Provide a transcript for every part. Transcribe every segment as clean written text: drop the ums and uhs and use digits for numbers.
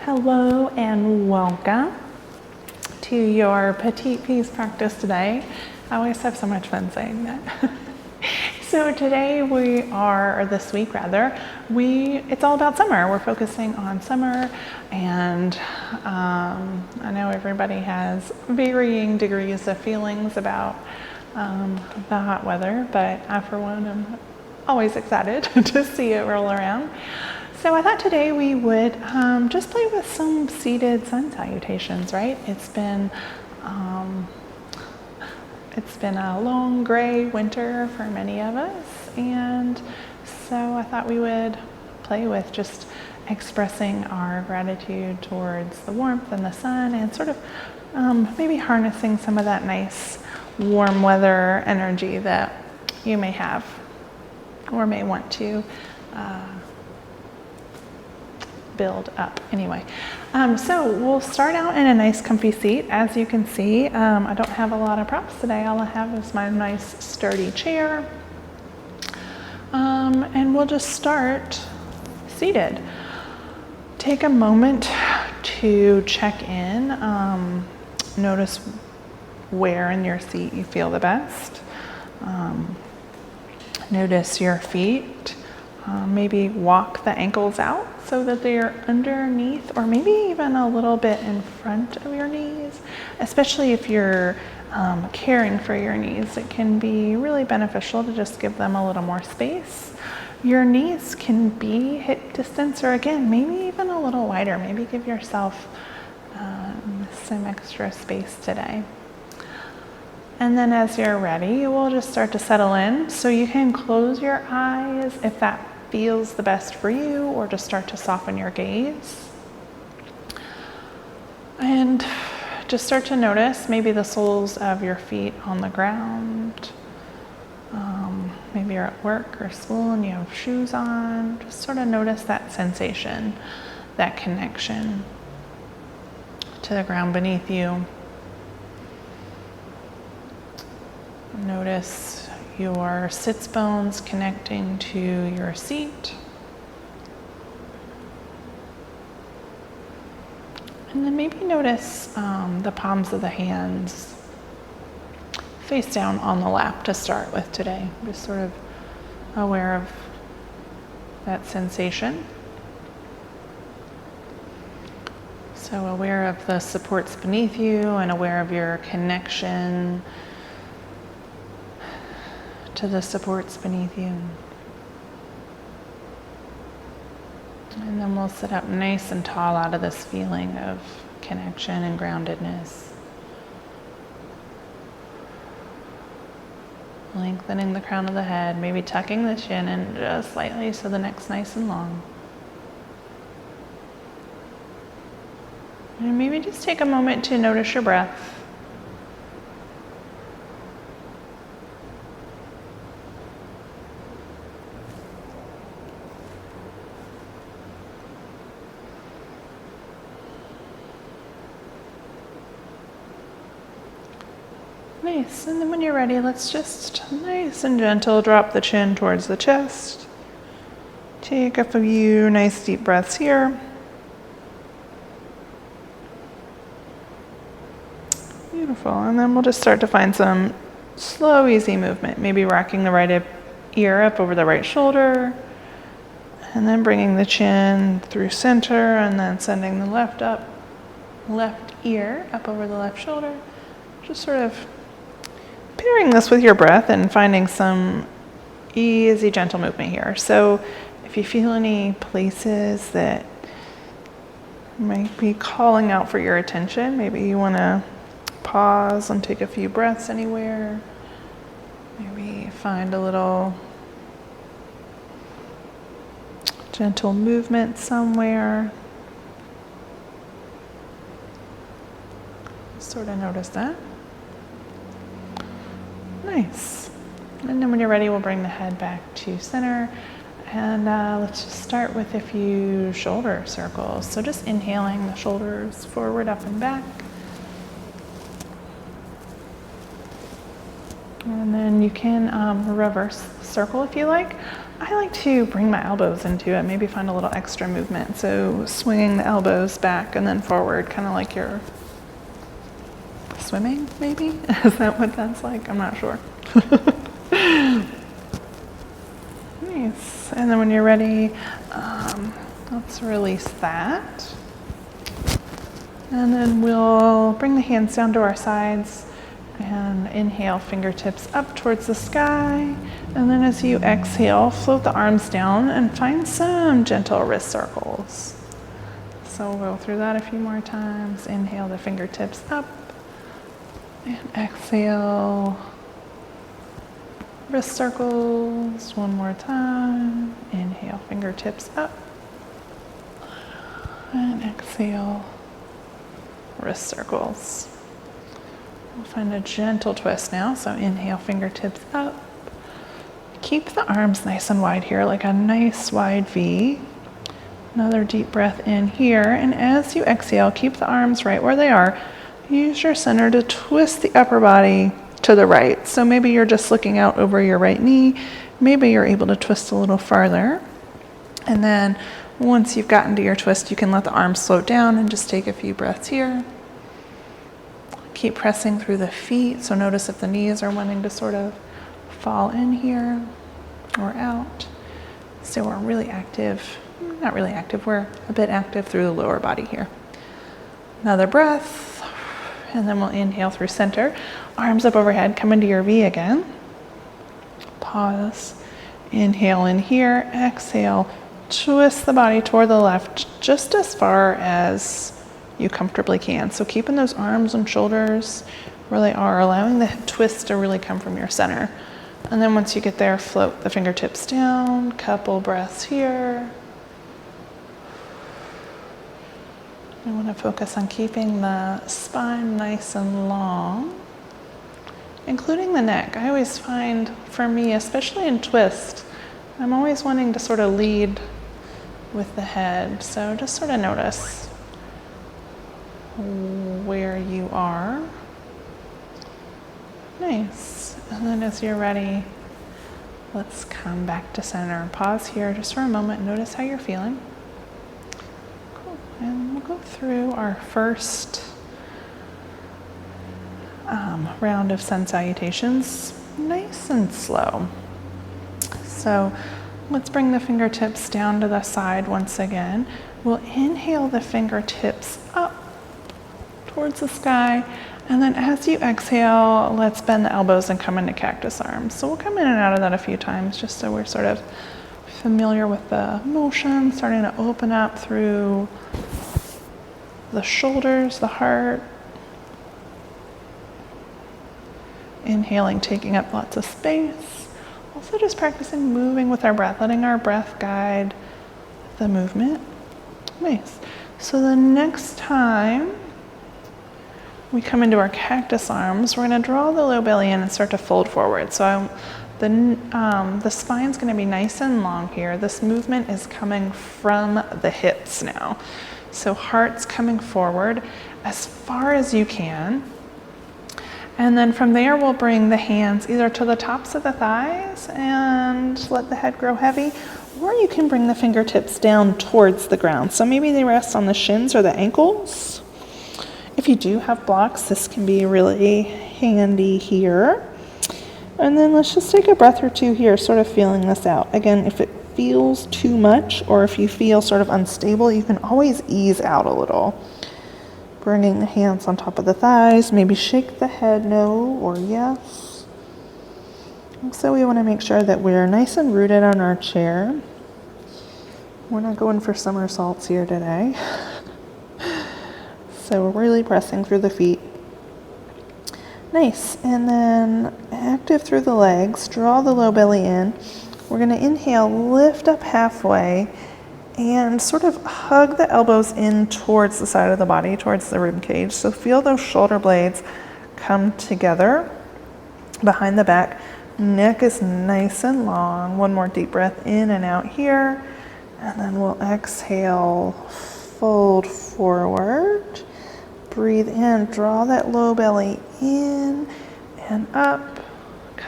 Hello and welcome to your Petite Peace practice today. I always have so much fun saying that. So today or this week rather, it's all about summer. We're focusing on summer, and I know everybody has varying degrees of feelings about the hot weather, but I for one am always excited to see it roll around. So I thought today we would just play with some seated sun salutations, right? It's been a long gray winter for many of us, and so I thought we would play with just expressing our gratitude towards the warmth and the sun, and sort of maybe harnessing some of that nice warm weather energy that you may have or may want to build up. Anyway, so we'll start out in a nice comfy seat. As you can see, I don't have a lot of props today. All I have is my nice sturdy chair, and we'll just start seated. Take a moment to check in. Notice where in your seat you feel the best. Notice your feet. Maybe walk the ankles out so that they are underneath, or maybe even a little bit in front of your knees. Especially if you're caring for your knees, it can be really beneficial to just give them a little more space. Your knees can be hip distance, or again, maybe even a little wider. Maybe give yourself some extra space today. And then as you're ready, we'll just start to settle in. So you can close your eyes if that feels the best for you, or just start to soften your gaze. And just start to notice maybe the soles of your feet on the ground. Maybe you're at work or school and you have shoes on. Just sort of notice that sensation, that connection to the ground beneath you. Notice your sits bones connecting to your seat. And then maybe notice the palms of the hands face down on the lap to start with today. Just sort of aware of that sensation. So aware of the supports beneath you and aware of your connection to the supports beneath you. And then we'll sit up nice and tall out of this feeling of connection and groundedness. Lengthening the crown of the head, maybe tucking the chin in just slightly so the neck's nice and long. And maybe just take a moment to notice your breath. Nice, and then when you're ready, let's just nice and gentle drop the chin towards the chest. Take a few nice deep breaths here. Beautiful, and then we'll just start to find some slow, easy movement. Maybe rocking the right ear up over the right shoulder, and then bringing the chin through center, and then sending the left ear up over the left shoulder. Just sort of pairing this with your breath and finding some easy, gentle movement here. So if you feel any places that might be calling out for your attention, maybe you want to pause and take a few breaths anywhere. Maybe find a little gentle movement somewhere. Sort of notice that. Nice. And then when you're ready, we'll bring the head back to center. And let's just start with a few shoulder circles. So just inhaling the shoulders forward, up and back. And then you can reverse the circle if you like. I like to bring my elbows into it, maybe find a little extra movement. So swinging the elbows back and then forward, kind of like you're swimming, maybe? Is that what that's like? I'm not sure. Nice. And then when you're ready, let's release that. And then we'll bring the hands down to our sides and inhale, fingertips up towards the sky. And then as you exhale, float the arms down and find some gentle wrist circles. So we'll go through that a few more times. Inhale the fingertips up and exhale. Wrist circles, one more time. Inhale, fingertips up and exhale, wrist circles. We'll find a gentle twist now. So inhale, fingertips up. Keep the arms nice and wide here, like a nice wide V. Another deep breath in here. And as you exhale, keep the arms right where they are. Use your center to twist the upper body to the right. So maybe you're just looking out over your right knee. Maybe you're able to twist a little farther. And then once you've gotten to your twist, you can let the arms float down and just take a few breaths here. Keep pressing through the feet. So notice if the knees are wanting to sort of fall in here or out. So we're really active, not really active, we're a bit active through the lower body here. Another breath, and then we'll inhale through center. Arms up overhead, come into your V again. Pause, inhale in here, exhale, twist the body toward the left just as far as you comfortably can. So keeping those arms and shoulders where they are, allowing the twist to really come from your center. And then once you get there, float the fingertips down, couple breaths here. I want to focus on keeping the spine nice and long, including the neck. I always find, for me, especially in twist, I'm always wanting to sort of lead with the head. So just sort of notice where you are. Nice. And then as you're ready, let's come back to center. Pause here just for a moment. Notice how you're feeling. Cool. And we'll go through our first round of Sun Salutations nice and slow. So let's bring the fingertips down to the side once again. We'll inhale the fingertips up towards the sky. And then as you exhale, let's bend the elbows and come into cactus arms. So we'll come in and out of that a few times just so we're sort of familiar with the motion, starting to open up through the shoulders, the heart. Inhaling, taking up lots of space. Also just practicing moving with our breath, letting our breath guide the movement. Nice. So the next time we come into our cactus arms, we're going to draw the low belly in and start to fold forward. So the spine's going to be nice and long here. This movement is coming from the hips now. So heart's coming forward as far as you can. And then from there, we'll bring the hands either to the tops of the thighs and let the head grow heavy, or you can bring the fingertips down towards the ground. So maybe they rest on the shins or the ankles. If you do have blocks, this can be really handy here. And then let's just take a breath or two here, sort of feeling this out. Again, if it feels too much or if you feel sort of unstable, you can always ease out a little. Bringing the hands on top of the thighs, maybe shake the head no or yes. So we want to make sure that we're nice and rooted on our chair. We're not going for somersaults here today. So we're really pressing through the feet. Nice. And then active through the legs. Draw the low belly in. We're going to inhale, lift up halfway, and sort of hug the elbows in towards the side of the body, towards the rib cage. So feel those shoulder blades come together behind the back. Neck is nice and long. One more deep breath in and out here. And then we'll exhale, fold forward. Breathe in, draw that low belly in and up.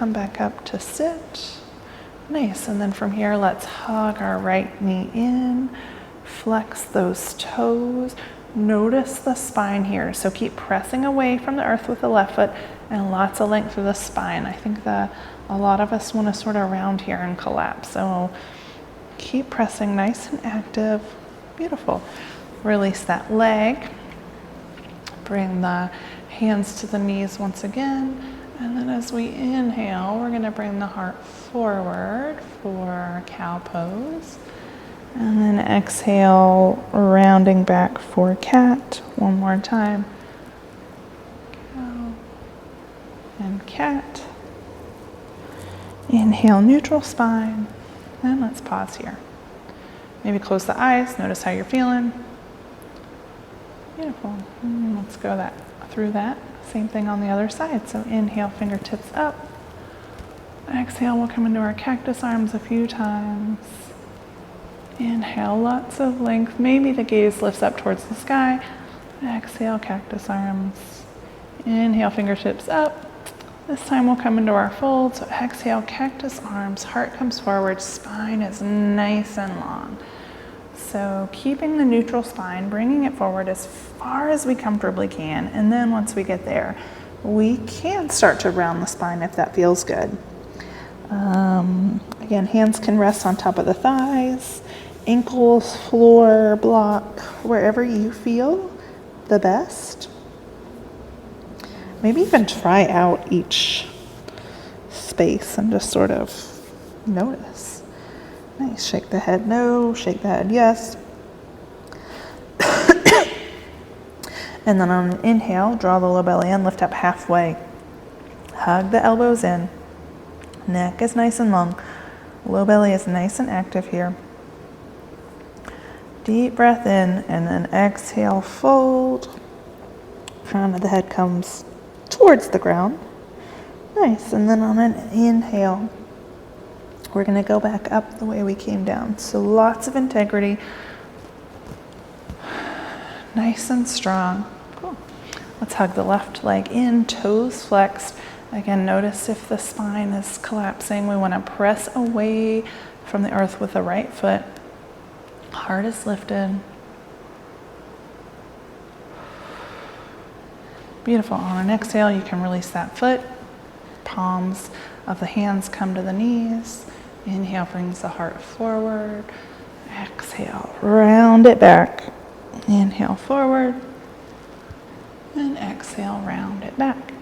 come back up to sit. Nice, and then from here, let's hug our right knee in, flex those toes. Notice the spine here, so keep pressing away from the earth with the left foot and lots of length through the spine. I think that a lot of us want to sort of round here and collapse, so keep pressing nice and active. Beautiful. Release that leg. Bring the hands to the knees once again. And then as we inhale, we're going to bring the heart forward for cow pose. And then exhale, rounding back for cat. One more time. Cow and cat. Inhale, neutral spine. And let's pause here. Maybe close the eyes. Notice how you're feeling. Beautiful. Let's go through that. Same thing on the other side. So inhale, fingertips up. Exhale, we'll come into our cactus arms a few times. Inhale, lots of length. Maybe the gaze lifts up towards the sky. Exhale, cactus arms. Inhale, fingertips up. This time we'll come into our fold. So exhale, cactus arms. Heart comes forward. Spine is nice and long. So keeping the neutral spine, bringing it forward as far as we comfortably can. And then once we get there, we can start to round the spine if that feels good. Again, hands can rest on top of the thighs, ankles, floor, block, wherever you feel the best. Maybe even try out each space and just sort of notice. Nice. Shake the head no, shake the head yes. And then on an inhale, draw the low belly in, lift up halfway. Hug the elbows in. Neck is nice and long. Low belly is nice and active here. Deep breath in and then exhale, fold. Crown of the head comes towards the ground. Nice. And then on an inhale, we're going to go back up the way we came down. So lots of integrity. Nice and strong. Cool. Let's hug the left leg in, toes flexed. Again, notice if the spine is collapsing. We want to press away from the earth with the right foot. Heart is lifted. Beautiful. On an exhale, you can release that foot. Palms of the hands come to the knees. Inhale brings the heart forward. Exhale, round it back. Inhale forward. And exhale, round it back.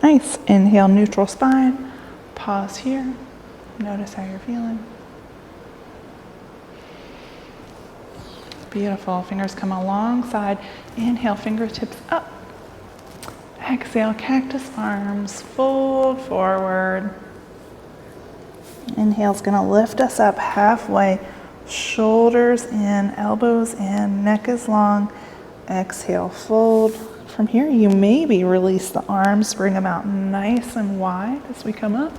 Nice. Inhale, neutral spine. Pause here. Notice how you're feeling. Beautiful. Fingers come alongside. Inhale, fingertips up. Exhale, cactus arms. Fold forward. Inhale's going to lift us up halfway. Shoulders in, elbows in, neck is long. Exhale, fold. From here, you maybe release the arms, bring them out nice and wide as we come up.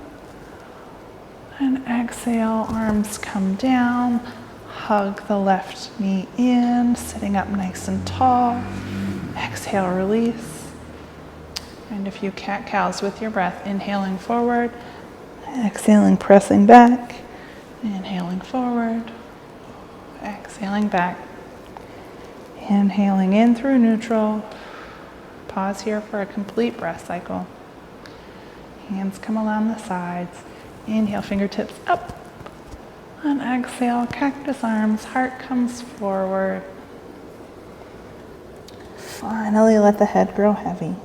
And exhale, arms come down. Hug the left knee in, sitting up nice and tall. Exhale, release. And a few cat-cows with your breath. Inhaling forward. Exhaling, pressing back. Inhaling forward. Exhaling back. Inhaling in through neutral. Pause here for a complete breath cycle. Hands come along the sides. Inhale, fingertips up. And exhale, cactus arms. Heart comes forward. Finally, let the head grow heavy.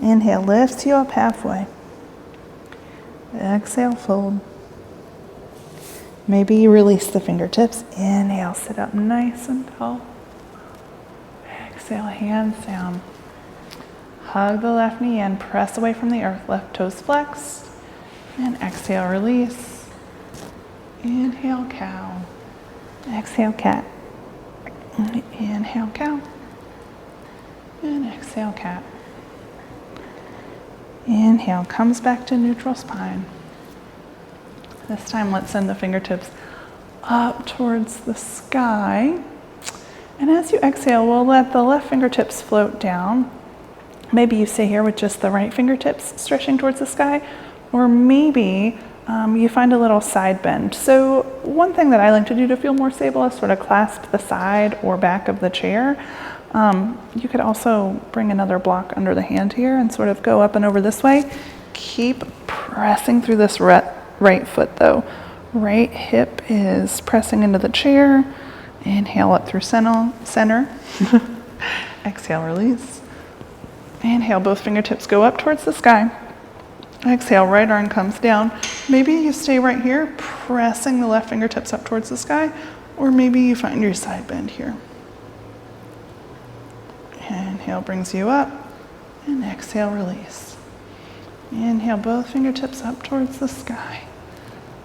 Inhale, lifts you up halfway. Exhale, fold. Maybe you release the fingertips. Inhale, sit up nice and tall. Exhale, hands down. Hug the left knee in, press away from the earth, left toes flexed. And exhale, release. Inhale, cow. Exhale, cat. Inhale, cow. And exhale, cat. Inhale, comes back to neutral spine. This time, let's send the fingertips up towards the sky. And as you exhale, we'll let the left fingertips float down. Maybe you stay here with just the right fingertips stretching towards the sky, Or maybe you find a little side bend. So one thing that I like to do to feel more stable is sort of clasp the side or back of the chair. You could also bring another block under the hand here and sort of go up and over this way. Keep pressing through this right foot though. Right hip is pressing into the chair. Inhale up through center. Exhale, release. Inhale, both fingertips go up towards the sky. Exhale, right arm comes down. Maybe you stay right here, pressing the left fingertips up towards the sky, or maybe you find your side bend here. Inhale brings you up, and exhale, release. Inhale, both fingertips up towards the sky.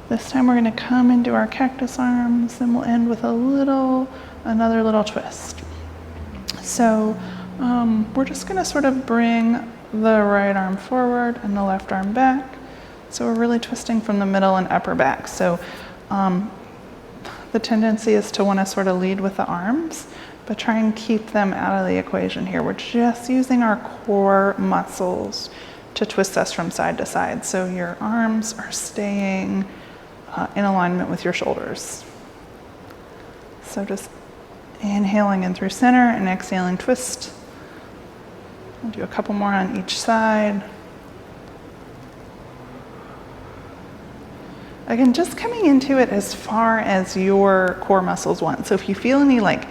This time we're going to come into our cactus arms, and we'll end with another little twist. So we're just going to sort of bring the right arm forward and the left arm back. So we're really twisting from the middle and upper back. So the tendency is to want to sort of lead with the arms, but try and keep them out of the equation here. We're just using our core muscles to twist us from side to side. So your arms are staying in alignment with your shoulders. So just inhaling in through center and exhaling, twist. We'll do a couple more on each side. Again, just coming into it as far as your core muscles want. So if you feel any like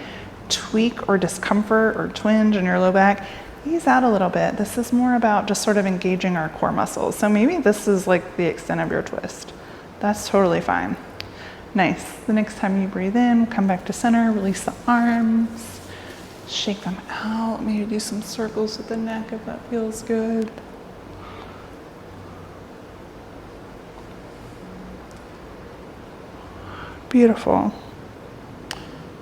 tweak or discomfort or twinge in your low back, ease out a little bit. This is more about just sort of engaging our core muscles. So maybe this is like the extent of your twist. That's totally fine. Nice. The next time you breathe in, come back to center, release the arms, shake them out. Maybe do some circles with the neck if that feels good. Beautiful.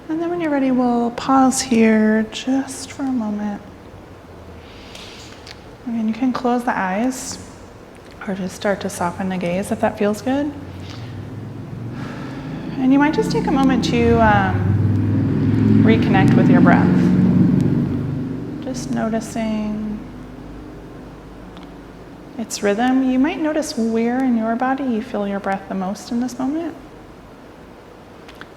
And then when you're ready, we'll pause here just for a moment. And you can close the eyes or just start to soften the gaze if that feels good. And you might just take a moment to reconnect with your breath. Just noticing its rhythm. You might notice where in your body you feel your breath the most in this moment.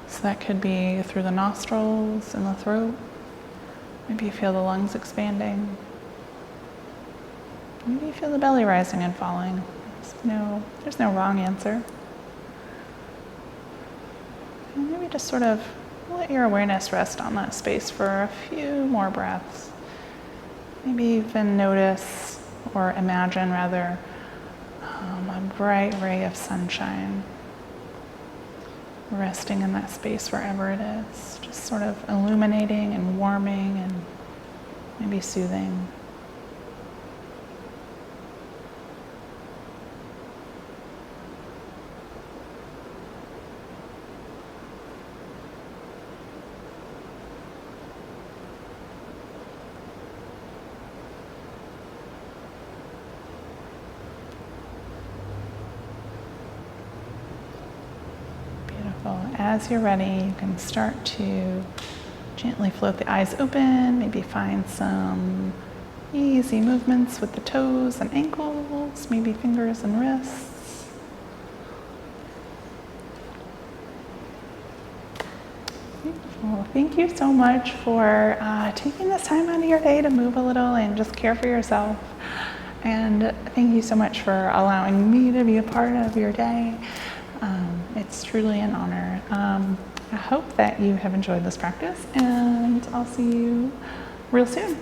So that could be through the nostrils and the throat. Maybe you feel the lungs expanding. Maybe you feel the belly rising and falling. There's no wrong answer. And maybe just sort of let your awareness rest on that space for a few more breaths. Maybe even notice or imagine rather a bright ray of sunshine resting in that space wherever it is, just sort of illuminating and warming and maybe soothing. As you're ready, you can start to gently float the eyes open, maybe find some easy movements with the toes and ankles, maybe fingers and wrists. Beautiful. Thank you so much for taking this time out of your day to move a little and just care for yourself. And thank you so much for allowing me to be a part of your day. It's truly an honor. I hope that you have enjoyed this practice, and I'll see you real soon.